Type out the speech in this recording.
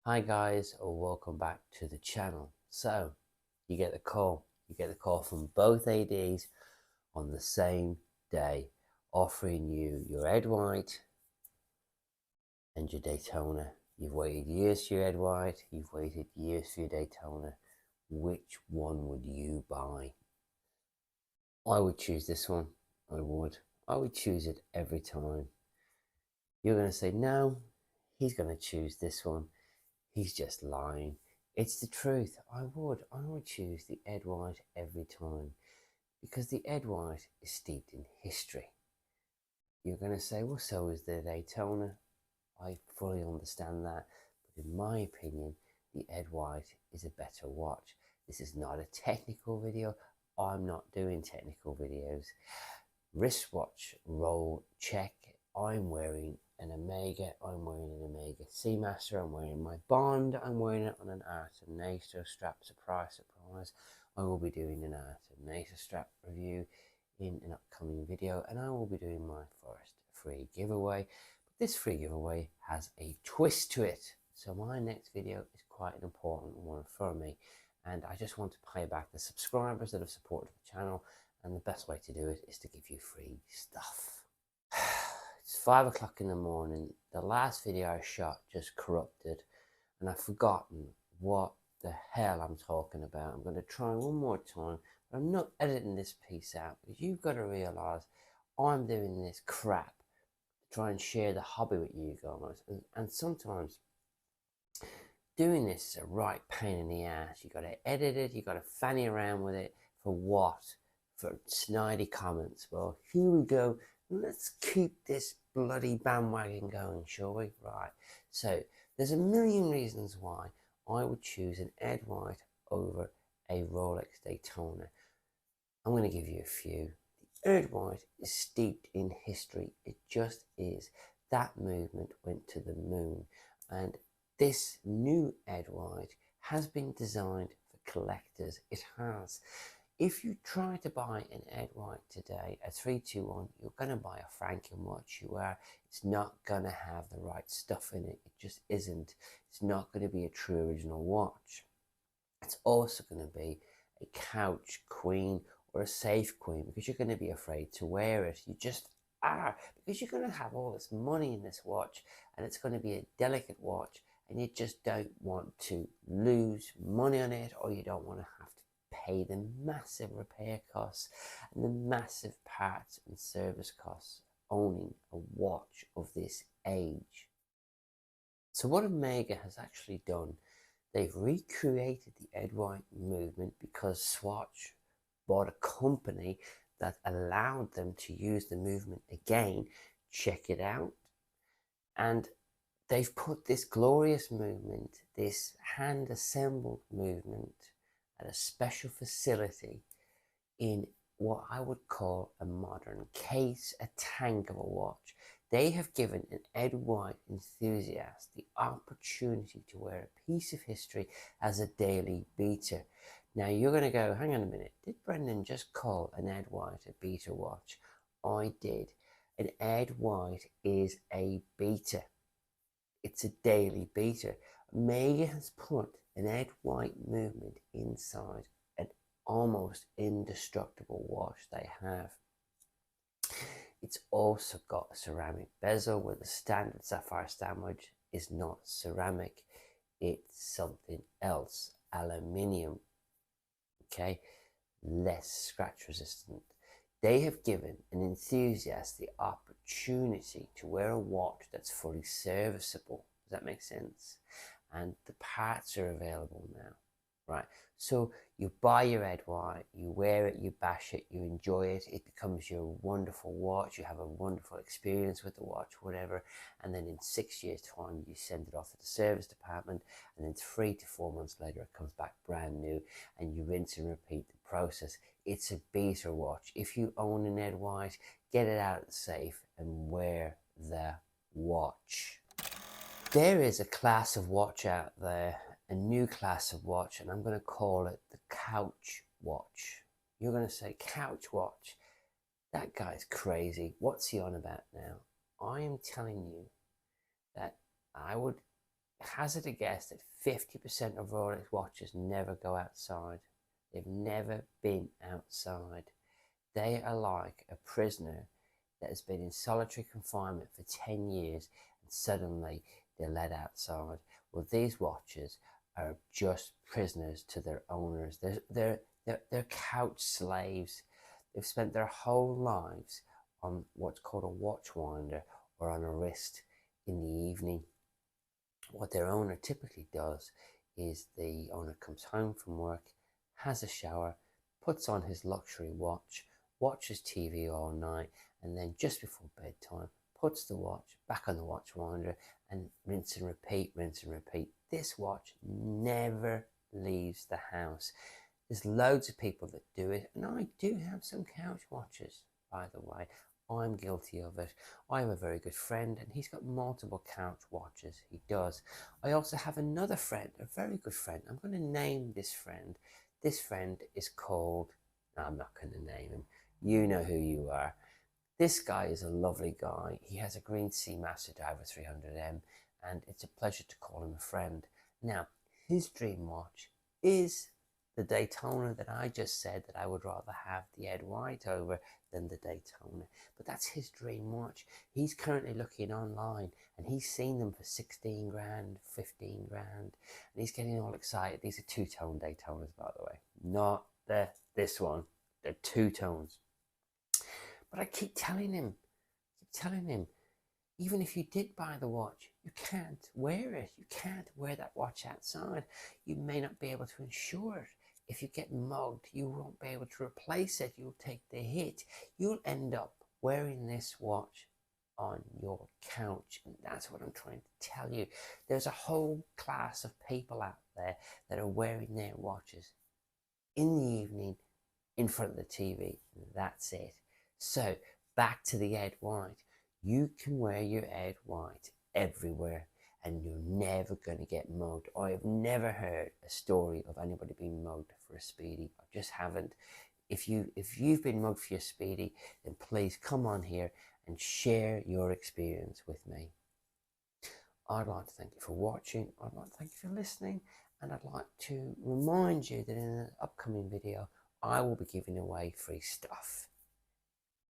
Hi guys, or welcome back to the channel. So, you get the call. You get the call from both ADs on the same day, offering you your Ed White and your Daytona. You've waited years for your Ed White, you've waited years for your Daytona. Which one would you buy? I would choose this one. I would. I would choose it every time. You're going to say, no, he's going to choose this one. He's just lying. It's the truth. I would choose the Ed White every time because the Ed White is steeped in history. You're going to say, well, so is the Daytona. I fully understand that. But in my opinion, the Ed White is a better watch. This is not a technical video. I'm not doing technical videos. Wristwatch roll check. I'm wearing an Omega. I'm wearing an Omega Seamaster. I'm wearing my Bond. I'm wearing it on an Art of NATO strap. Surprise, surprise. I will be doing an Art of NATO strap review in an upcoming video, and I will be doing my first free giveaway. But this free giveaway has a twist to it. So my next video is quite an important one for me, and I just want to pay back the subscribers that have supported the channel. And the best way to do it is to give you free stuff. It's 5 o'clock in the morning. The last video I shot just corrupted and I've forgotten what the hell I'm talking about. I'm going to try one more time, but I'm not editing this piece out because you've got to realize I'm doing this crap to try and share the hobby with you guys. And sometimes doing this is a right pain in the ass. You've got to edit it, you've got to fanny around with it for what? For snidey comments. Well, here we go. Let's keep this bloody bandwagon going, shall we? Right. So there's a million reasons why I would choose an Ed White over a Rolex Daytona. I'm going to give you a few. The Ed White is steeped in history. It just is. That movement went to the moon. And this new Ed White has been designed for collectors. It has. If you try to buy an Ed White today, a 321, you're going to buy a Franken watch. You are. It's not going to have the right stuff in it. It just isn't. It's not going to be a true original watch. It's also going to be a couch queen or a safe queen because you're going to be afraid to wear it. You just are, because you're going to have all this money in this watch and it's going to be a delicate watch and you just don't want to lose money on it, or you don't want to have to pay the massive repair costs and the massive parts and service costs owning a watch of this age. So what Omega has actually done, they've recreated the Ed White movement because Swatch bought a company that allowed them to use the movement again. Check it out. And they've put this glorious movement, this hand-assembled movement, at a special facility in what I would call a modern case, a tank of a watch. They have given an Ed White enthusiast the opportunity to wear a piece of history as a daily beater. Now you're going to go, hang on a minute, did Brendan just call an Ed White a beater watch? I did. An Ed White is a beater. It's a daily beater. Omega has put an Ed White movement inside an almost indestructible watch they have. It's also got a ceramic bezel where the standard sapphire sandwich is not ceramic. It's something else, aluminium. Okay, less scratch resistant. They have given an enthusiast the opportunity to wear a watch that's fully serviceable. Does that make sense? And the parts are available now, right? So you buy your Ed White, you wear it, you bash it, you enjoy it, it becomes your wonderful watch, you have a wonderful experience with the watch, whatever, and then in 6 years' time you send it off to the service department, and then 3 to 4 months later it comes back brand new, and you rinse and repeat the process. It's a beater watch. If you own an Ed White, get it out of the safe and wear the watch. There is a class of watch out there, a new class of watch, and I'm going to call it the couch watch. You're going to say, couch watch? That guy's crazy. What's he on about now? I am telling you that I would hazard a guess that 50% of Rolex watches never go outside. They've never been outside. They are like a prisoner that has been in solitary confinement for 10 years and suddenly they're let outside. Well, these watches are just prisoners to their owners. They're couch slaves. They've spent their whole lives on what's called a watch winder or on a wrist in the evening. What their owner typically does is the owner comes home from work, has a shower, puts on his luxury watch, watches TV all night, and then just before bedtime puts the watch back on the watch winder and rinse and repeat, rinse and repeat. This watch never leaves the house. There's loads of people that do it, and I do have some couch watches, by the way. I'm guilty of it. I have a very good friend and he's got multiple couch watches. He does. I also have another friend, a very good friend. I'm going to name this friend. This friend is called, no, I'm not going to name him. You know who you are. This guy is a lovely guy. He has a green Seamaster Diver 300M and it's a pleasure to call him a friend. Now, his dream watch is the Daytona that I just said that I would rather have the Ed White over than the Daytona. But that's his dream watch. He's currently looking online and he's seen them for 16 grand, 15 grand. And he's getting all excited. These are two-tone Daytonas, by the way. Not this one. They're two tones. But I keep telling him, even if you did buy the watch, you can't wear it. You can't wear that watch outside. You may not be able to insure it. If you get mugged, you won't be able to replace it. You'll take the hit. You'll end up wearing this watch on your couch. And that's what I'm trying to tell you. There's a whole class of people out there that are wearing their watches in the evening in front of the TV. That's it. So back to the Ed White. You can wear your Ed White everywhere and you're never going to get mugged. I have never heard a story of anybody being mugged for a Speedy. I just haven't. If you've been mugged for your Speedy, then please come on here and share your experience with me. I'd like to thank you for watching. I'd like to thank you for listening. And I'd like to remind you that in an upcoming video, I will be giving away free stuff.